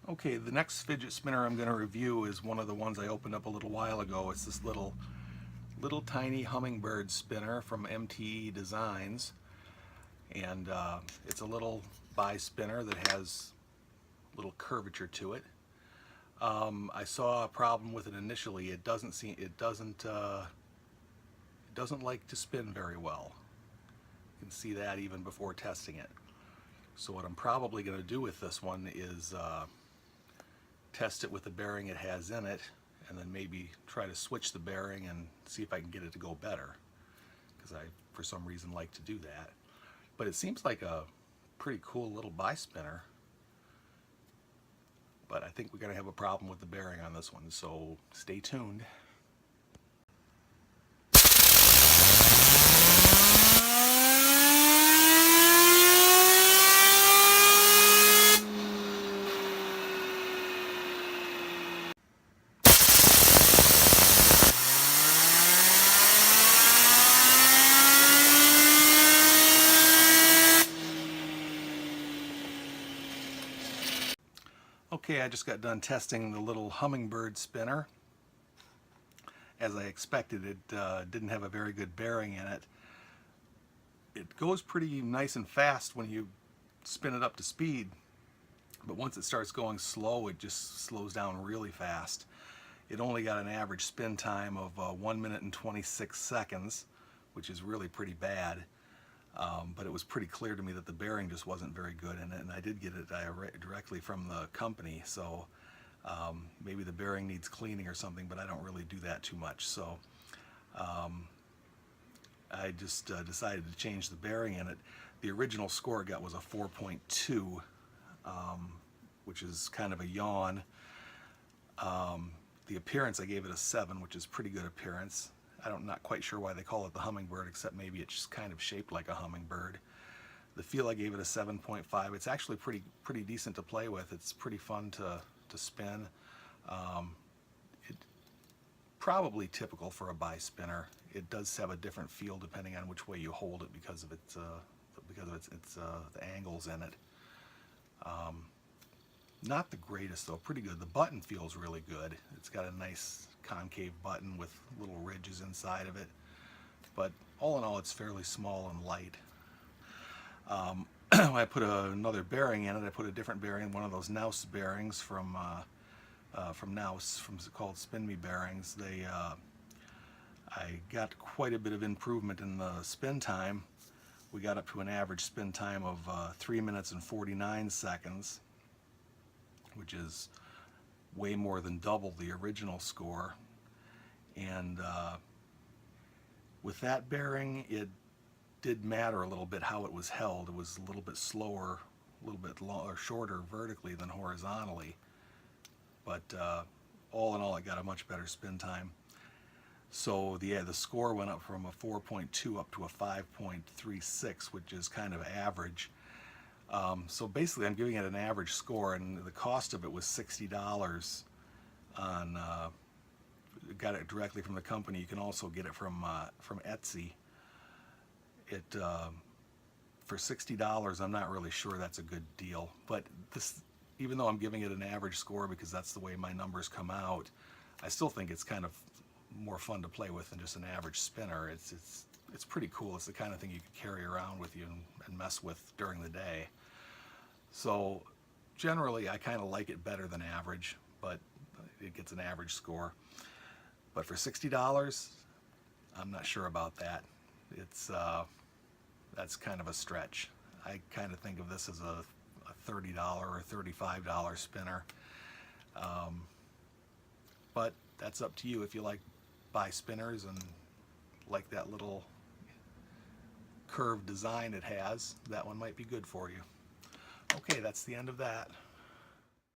Okay, the next fidget spinner I'm going to review is one of the ones I opened up a little while ago. It's this little tiny Hummingbird spinner from MTE Designs, and it's a little bi-spinner that has a little curvature to it. I saw a problem with it initially. It doesn't like to spin very well. You can see that even before testing it. So what I'm probably going to do with this one is test it with the bearing it has in it, and then maybe try to switch the bearing and see if I can get it to go better, because I for some reason like to do that. But it seems like a pretty cool little bi-spinner, but I think we're going to have a problem with the bearing on this one, so stay tuned. Okay, I just got done testing the little Hummingbird spinner. As I expected, it didn't have a very good bearing in it. It goes pretty nice and fast when you spin it up to speed, but once it starts going slow, it just slows down really fast. It only got an average spin time of 1 minute and 26 seconds, which is really pretty bad. But it was pretty clear to me that the bearing just wasn't very good in it, and I did get it directly from the company, so maybe the bearing needs cleaning or something, but I don't really do that too much. So I just decided to change the bearing in it. The original score it got was a 4.2, which is kind of a yawn. The appearance, I gave it a 7, which is pretty good appearance. I'm not quite sure why they call it the Hummingbird, except maybe it's just kind of shaped like a hummingbird. The feel, I gave it a 7.5. It's actually pretty decent to play with. It's pretty fun to spin. Probably typical for a bi-spinner. It does have a different feel depending on which way you hold it because of its the angles in it. Not the greatest though, pretty good. The button feels really good. It's got a nice concave button with little ridges inside of it, but all in all it's fairly small and light. I put another bearing in it. I put a different bearing, one of those Naus bearings from Naus, called Spin Me bearings. I got quite a bit of improvement in the spin time. We got up to an average spin time of 3 minutes and 49 seconds, which is way more than double the original score. And with that bearing, it did matter a little bit how it was held. It was a little bit slower, a little bit shorter vertically than horizontally, but all in all it got a much better spin time. So the score went up from a 4.2 up to a 5.36, which is kind of average. So basically I'm giving it an average score, and the cost of it was $60 on got it directly from the company. You can also get it from Etsy. It for $60, I'm not really sure that's a good deal, but this, even though I'm giving it an average score because that's the way my numbers come out, I still think it's kind of more fun to play with than just an average spinner. It's pretty cool. It's the kind of thing you could carry around with you and mess with during the day. So generally I kind of like it better than average, but it gets an average score. But for $60, I'm not sure about that. That's kind of a stretch. I kind of think of this as a $30 or $35 spinner. But that's up to you. If you like bi-spinners and like that little curved design it has, that one might be good for you. Okay, that's the end of that.